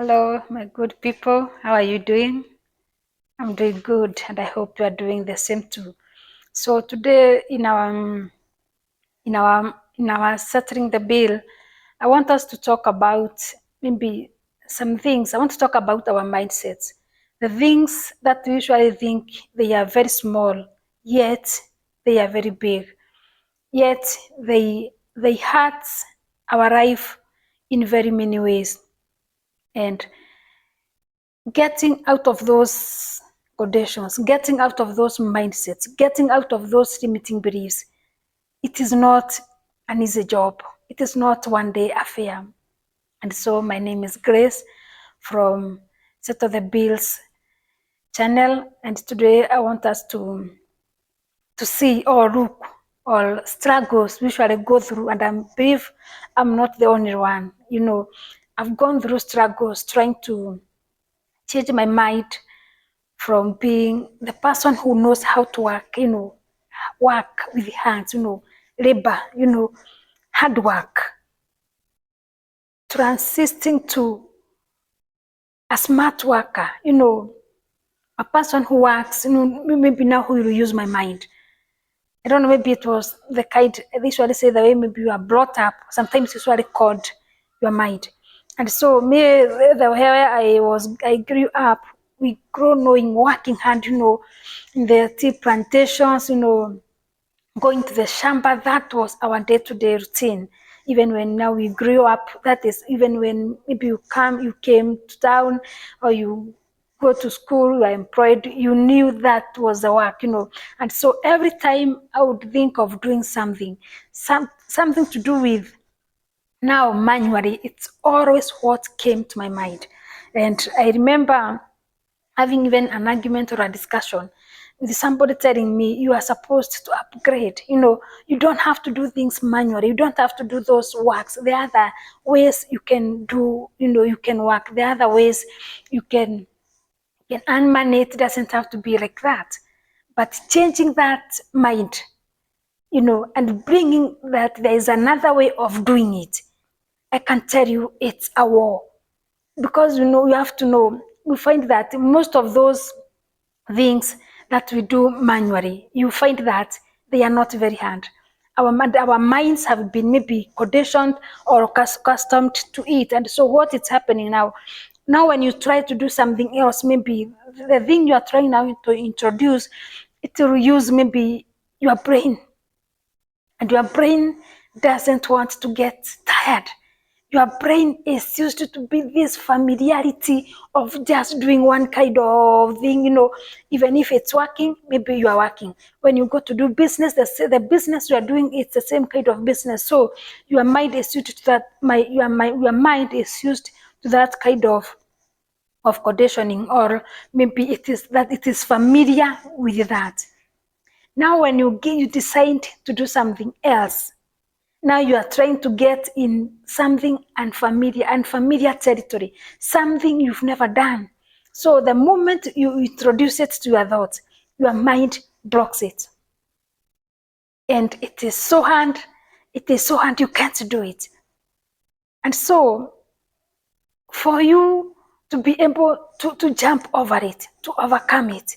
Hello, my good people. How are you doing? I'm doing good, and I hope you are doing the same too. So today, in our settling the bill, I want us to talk about maybe some things. I want to talk about our mindsets, the things that we usually think they are very small, yet they are very big. Yet they hurt our life in very many ways, and getting out of those conditions, getting out of those mindsets, getting out of those limiting beliefs, it is not an easy job. It is not one day affair. And so my name is Grace from Settle the Bills channel. And today I want us to see or look or struggles we usually go through. And I believe I'm not the only one. I've gone through struggles trying to change my mind from being the person who knows how to work, work with hands, labor, hard work, transiting to a smart worker, a person who works, maybe now who will use my mind. I don't know, maybe it was the kind, they usually say the way maybe you are brought up, sometimes it's usually called your mind. And so me, the way I grew up, we grew knowing working hard, in the tea plantations, going to the shamba. That was our day-to-day routine. Even when now we grew up, that is, even when maybe you came to town, or you go to school, you are employed, you knew that was the work, And so every time I would think of doing something to do with now manually, it's always what came to my mind. And I remember having even an argument or a discussion with somebody telling me, you are supposed to upgrade. You don't have to do things manually. You don't have to do those works. There are other ways you can do, you can work. There are other ways you can earn money. It doesn't have to be like that. But changing that mind, and bringing that there is another way of doing it, I can tell you it's a war. Because, you have to know, we find that most of those things that we do manually, you find that they are not very hard. Our minds have been maybe conditioned or accustomed to it. And so what is happening now when you try to do something else, maybe the thing you are trying now to introduce, it will use maybe your brain. And your brain doesn't want to get tired. Your brain is used to be this familiarity of just doing one kind of thing, even if it's working, maybe you are working. When you go to do business, the business you are doing, it's the same kind of business. So your mind is used to that. Your mind is used to that kind of conditioning, or maybe it is familiar with that. Now, when you decide to do something else, now you are trying to get in something unfamiliar territory, something you've never done. So the moment you introduce it to your thoughts, your mind blocks it. And it is so hard, you can't do it. And so for you to be able to jump over it, to overcome it,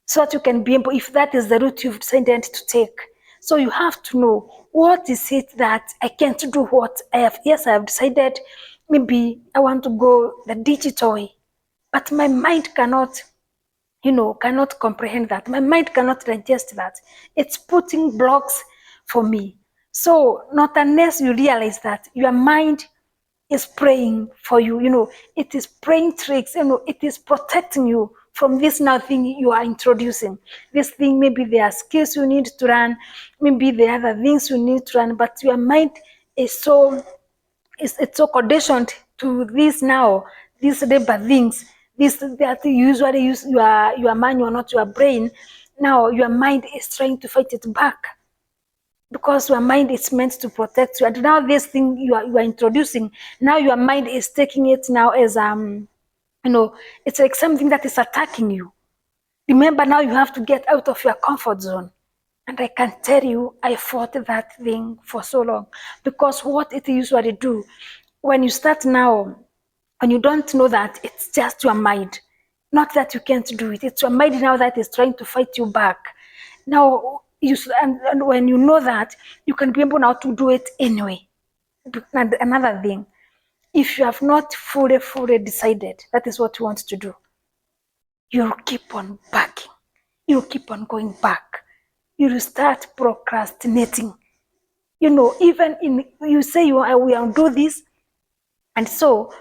so that you can be able, if that is the route you've decided to take. So you have to know, what is it that I can't do what I have? Yes, I have decided maybe I want to go the digital way, but my mind cannot comprehend that. My mind cannot digest that. It's putting blocks for me. So not unless you realize that your mind is praying for you, it is playing tricks, it is protecting you from this now thing you are introducing. This thing, maybe there are skills you need to learn, maybe there are other things you need to learn, but your mind is it's so conditioned to this now, these labor things, this that you usually use your manual, not your brain. Now your mind is trying to fight it back, because your mind is meant to protect you. And now this thing you are introducing, now your mind is taking it now as it's like something that is attacking you. Remember, now you have to get out of your comfort zone. And I can tell you, I fought that thing for so long, because what it usually do, when you start now when you don't know that it's just your mind, not that you can't do it. It's your mind now that is trying to fight you back. Now, and when you know that, you can be able now to do it anyway. And another thing, if you have not fully decided that is what you want to do, you'll keep on backing. You'll keep on going back. You'll start procrastinating. Even you say I will do this, and so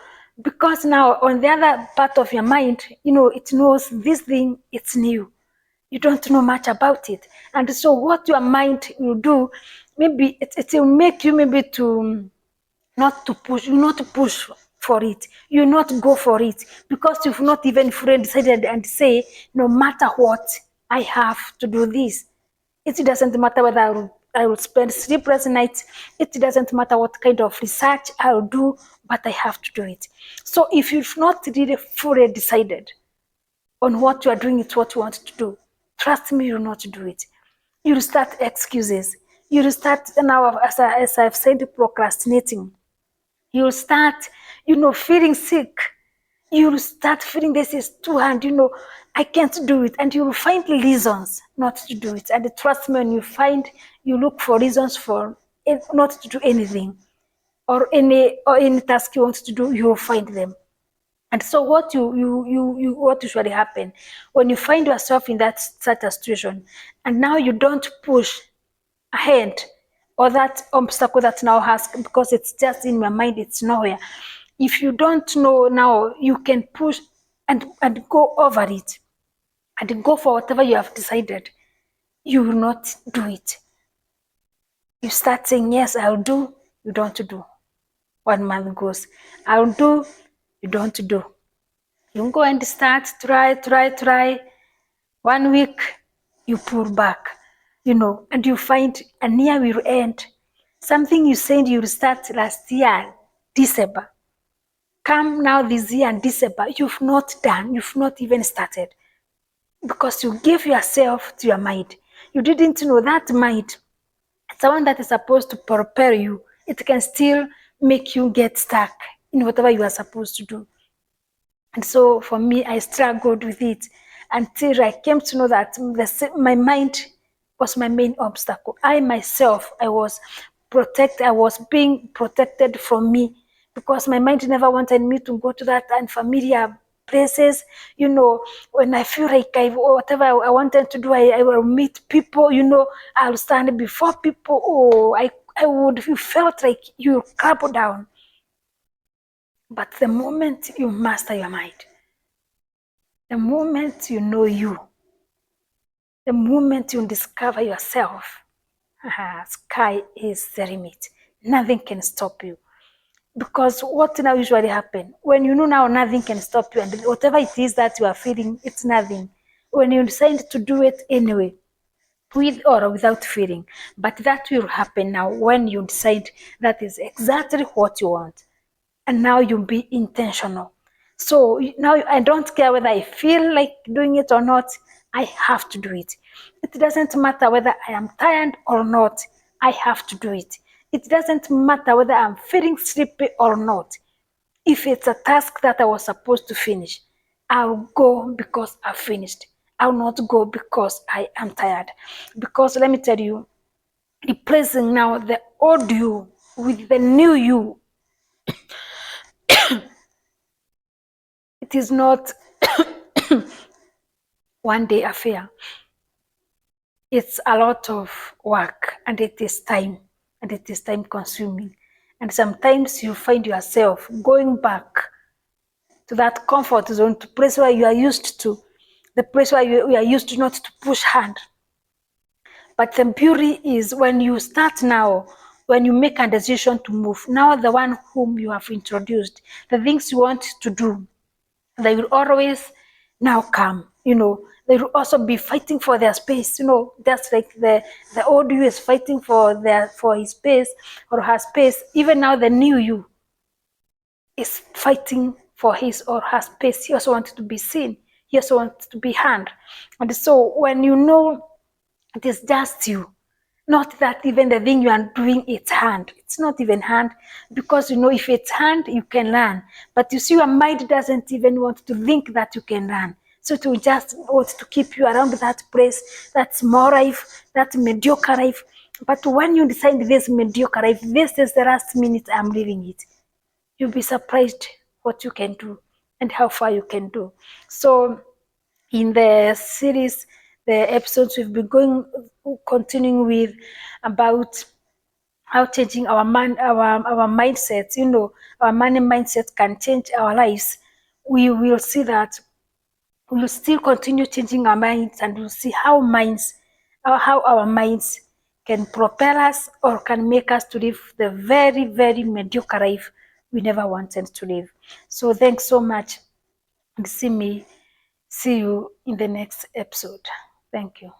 because now on the other part of your mind, it knows this thing, it's new. You don't know much about it. And so what your mind will do, maybe it will make you maybe to not to push for it. You not go for it because you've not even fully decided and say, no matter what, I have to do this. It doesn't matter whether I will spend sleepless nights. It doesn't matter what kind of research I'll do, but I have to do it. So if you've not really fully decided on what you are doing, it's what you want to do, trust me, you'll not do it. You'll start excuses. You'll start now, as I've said, procrastinating. You'll start, feeling sick. You'll start feeling this is too hard, I can't do it. And you'll find reasons not to do it. And trust me, when you look for reasons for not to do anything or any task you want to do, you'll find them. And so what what usually happen when you find yourself in that such a situation, and now you don't push ahead, or that obstacle that now has, because it's just in my mind, it's nowhere. If you don't know now, you can push and go over it and go for whatever you have decided. You will not do it. You start saying, yes, I'll do, you don't do. 1 month goes, I'll do, you don't do. You go and start, try. 1 week, you pull back, and you find a year will end. Something you said you'll start last year, December. Come now this year in December, you've not done, you've not even started. Because you gave yourself to your mind. You didn't know that mind, it's the one that is supposed to prepare you. It can still make you get stuck in whatever you are supposed to do. And so for me, I struggled with it until I came to know that my mind was my main obstacle. I myself, I was being protected from me, because my mind never wanted me to go to that unfamiliar places. When I feel like whatever I wanted to do, I will meet people, I'll stand before people. Oh, you felt like you crumble down. But the moment you master your mind, the moment you know you, the moment you discover yourself, sky is the limit. Nothing can stop you. Because what now usually happens, when you know now nothing can stop you, and whatever it is that you are feeling, it's nothing. When you decide to do it anyway, with or without feeling, but that will happen now when you decide that is exactly what you want. And now you'll be intentional. So now I don't care whether I feel like doing it or not, I have to do it. It doesn't matter whether I am tired or not, I have to do it. It doesn't matter whether I'm feeling sleepy or not. If it's a task that I was supposed to finish, I'll go because I finished. I'll not go because I am tired. Because let me tell you, replacing now the old you with the new you, it is not one day affair. It's a lot of work, and it is time consuming. And sometimes you find yourself going back to that comfort zone, to place where you are used to, the place where you are used to, not to push hard. But the beauty is when you start now, when you make a decision to move, now the one whom you have introduced, the things you want to do, they will always now come. They will also be fighting for their space. That's like the old you is fighting for his space or her space. Even now the new you is fighting for his or her space. He also wants to be seen. He also wants to be heard. And so when you know it is just you, Not that even the thing you are doing, it's hard. It's not even hard, because if it's hard, you can learn. But you see, your mind doesn't even want to think that you can learn. So to just want to keep you around that place, that small life, that mediocre life. But when you decide this mediocre life, this is the last minute I'm living it, you'll be surprised what you can do and how far you can do. So in the series, the episodes we've been continuing with about how changing our mindsets, our money mindset can change our lives. We will see that we will still continue changing our minds, and we'll see how our minds can propel us or can make us to live the very, very mediocre life we never wanted to live. So thanks so much, and see you in the next episode. Thank you.